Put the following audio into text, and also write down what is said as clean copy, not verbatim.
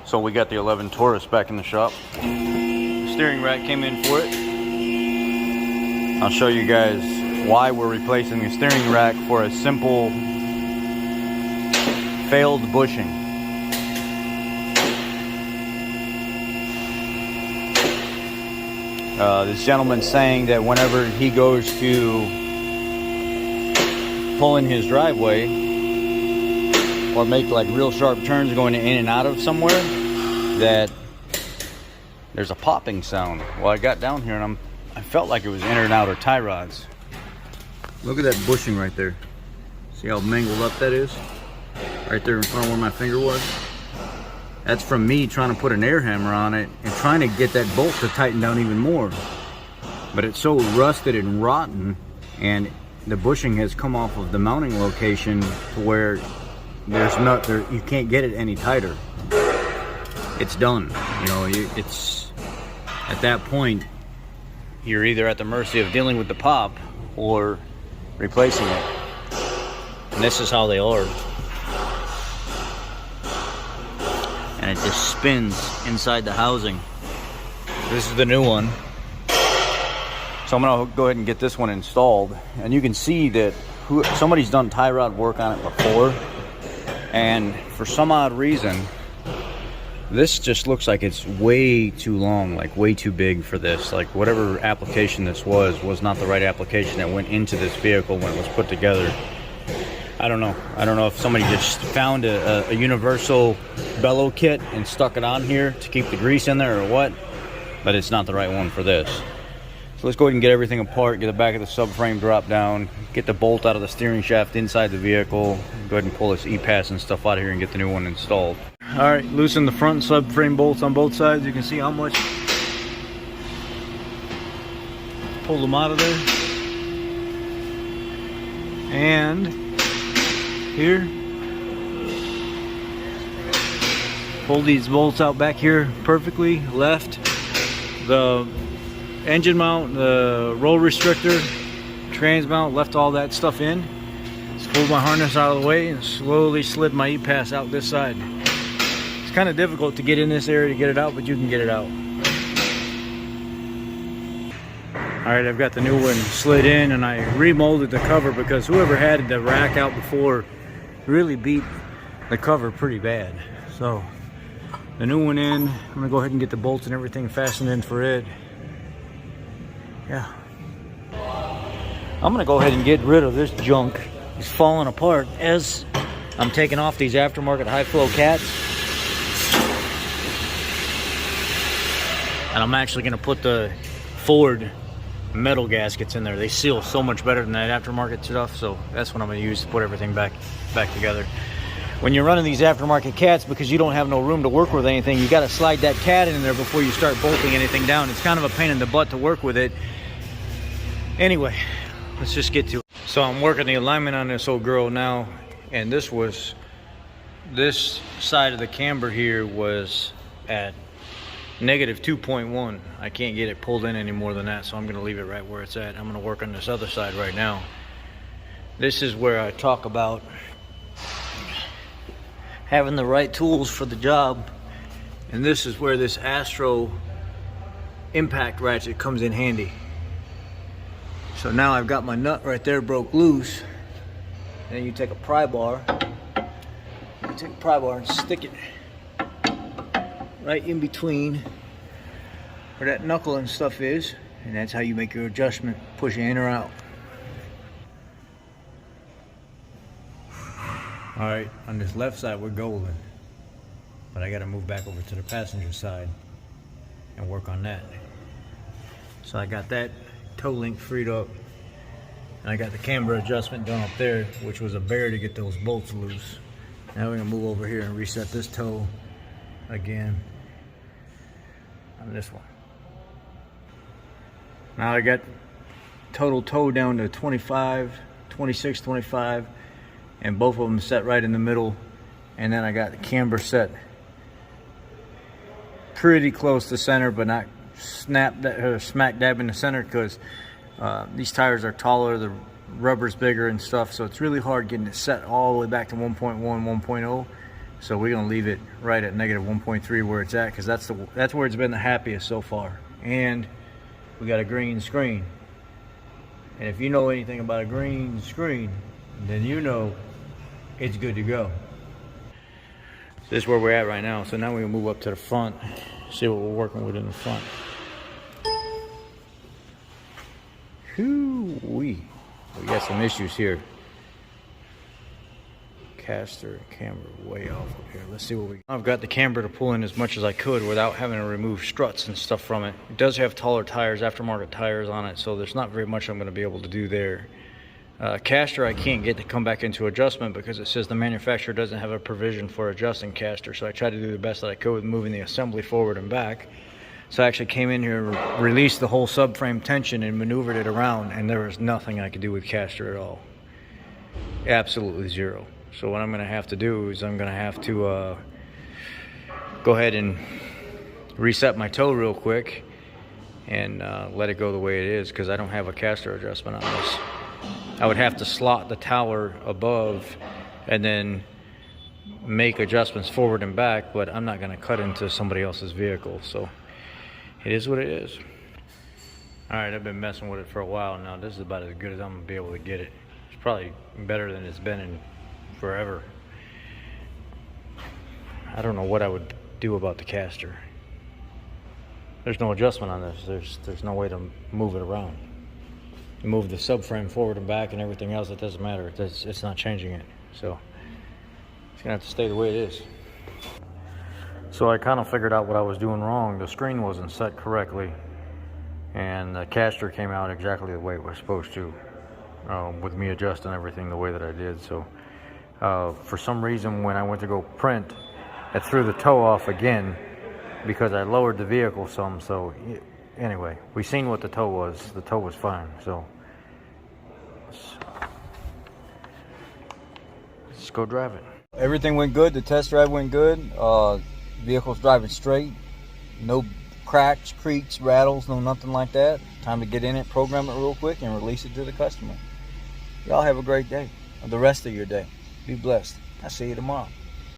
So we got the 11 Taurus back in the shop. The steering rack came in for it. I'll show you guys why we're replacing the steering rack for a simple failed bushing. This gentleman's saying that whenever he goes to pull in his driveway or make like real sharp turns going in and out of somewhere, that there's a popping sound. Well, I got down here and I felt like it was inner and outer tie rods. Look at that bushing right there. See how mangled up that is? Right there in front of where my finger was. That's from me trying to put an air hammer on it and trying to get that bolt to tighten down even more. But it's so rusted and rotten, and the bushing has come off of the mounting location to where you can't get it any tighter. It's done. You know, it's at that point you're either at the mercy of dealing with the pop or replacing it. And this is how they are. And it just spins inside the housing. This is the new one. So I'm gonna go ahead and get this one installed. And you can see that somebody's done tie rod work on it before. And for some odd reason, this just looks like it's way too long, like way too big for this. Like whatever application this was not the right application that went into this vehicle when it was put together. I don't know. I don't know if somebody just found a universal bellow kit and stuck it on here to keep the grease in there or what, but it's not the right one for this. So let's go ahead and get everything apart, get the back of the subframe drop down, get the bolt out of the steering shaft inside the vehicle, go ahead and pull this EPAS and stuff out of here and get the new one installed. All right, loosen the front subframe bolts on both sides. You can see how much. Pull them out of there. And here, pull these bolts out back here perfectly. Left, the engine mount, the roll restrictor, trans mount, left all that stuff in. Just pulled my harness out of the way and slowly slid my EPAS out this side. It's kind of difficult to get in this area to get it out, but you can get it out. Alright, I've got the new one slid in, and I remolded the cover because whoever had the rack out before really beat the cover pretty bad. So the new one in, I'm gonna go ahead and get the bolts and everything fastened in for it. Yeah, I'm gonna go ahead and get rid of this junk. It's falling apart as I'm taking off these aftermarket high flow cats, and I'm actually gonna put the Ford metal gaskets in there. They seal so much better than that aftermarket stuff, so that's what I'm gonna use to put everything back together. When you're running these aftermarket cats, because you don't have no room to work with anything, you got to slide that cat in there before you start bolting anything down. It's kind of a pain in the butt to work with it. Anyway, let's just get to it. So I'm working the alignment on this old girl now, and this side of the camber here was at negative 2.1. I can't get it pulled in any more than that, so I'm going to leave it right where it's at. I'm going to work on this other side right now. This is where I talk about having the right tools for the job, and this is where this Astro impact ratchet comes in handy. So now I've got my nut right there broke loose, and you take a pry bar, and stick it right in between where that knuckle and stuff is, and that's how you make your adjustment, push it in or out. All right, on this left side we're golden, but I got to move back over to the passenger side and work on that. So I got that toe link freed up, and I got the camber adjustment done up there, which was a bear to get those bolts loose. Now we're gonna move over here and reset this toe again on this one. Now I got total toe down to 25, 26, 25, and both of them set right in the middle, and then I got the camber set pretty close to center, but not smack dab in the center, because these tires are taller, the rubber's bigger and stuff, so it's really hard getting it set all the way back to 1.1, 1.0. So we're gonna leave it right at negative 1.3 where it's at, because that's where it's been the happiest so far. And we got a green screen. And if you know anything about a green screen, then you know it's good to go. So this is where we're at right now. So now we're gonna move up to the front, see what we're working with in the front. Whoo-wee. We got some issues here. Caster camber way off up here. Let's see what we got. I've got the camber to pull in as much as I could without having to remove struts and stuff from it. It does have taller tires, aftermarket tires on it, so there's not very much I'm going to be able to do there. Caster I can't get to come back into adjustment because it says the manufacturer doesn't have a provision for adjusting caster, so I tried to do the best that I could with moving the assembly forward and back. So I actually came in here, released the whole subframe tension and maneuvered it around, and there was nothing I could do with caster at all. Absolutely zero. So what I'm going to have to do is I'm going to have to go ahead and reset my toe real quick and let it go the way it is, because I don't have a caster adjustment on this. I would have to slot the tower above and then make adjustments forward and back, but I'm not going to cut into somebody else's vehicle, so it is what it is. Alright, I've been messing with it for a while now. This is about as good as I'm going to be able to get it. It's probably better than it's been in forever. I don't know what I would do about the caster. There's no adjustment on this. There's no way to move it around. You move the subframe forward and back and everything else, it doesn't matter. It's not changing it. So it's gonna have to stay the way it is. So I kind of figured out what I was doing wrong. The screen wasn't set correctly, and the caster came out exactly the way it was supposed to, with me adjusting everything the way that I did. So for some reason, when I went to go print, it threw the toe off again because I lowered the vehicle some. So anyway, we seen what the toe was. The toe was fine. So let's go drive it. Everything went good. The test drive went good. Vehicle's driving straight. No cracks, creaks, rattles, no nothing like that. Time to get in it, program it real quick, and release it to the customer. Y'all have a great day, or the rest of your day. Be blessed. I'll see you tomorrow.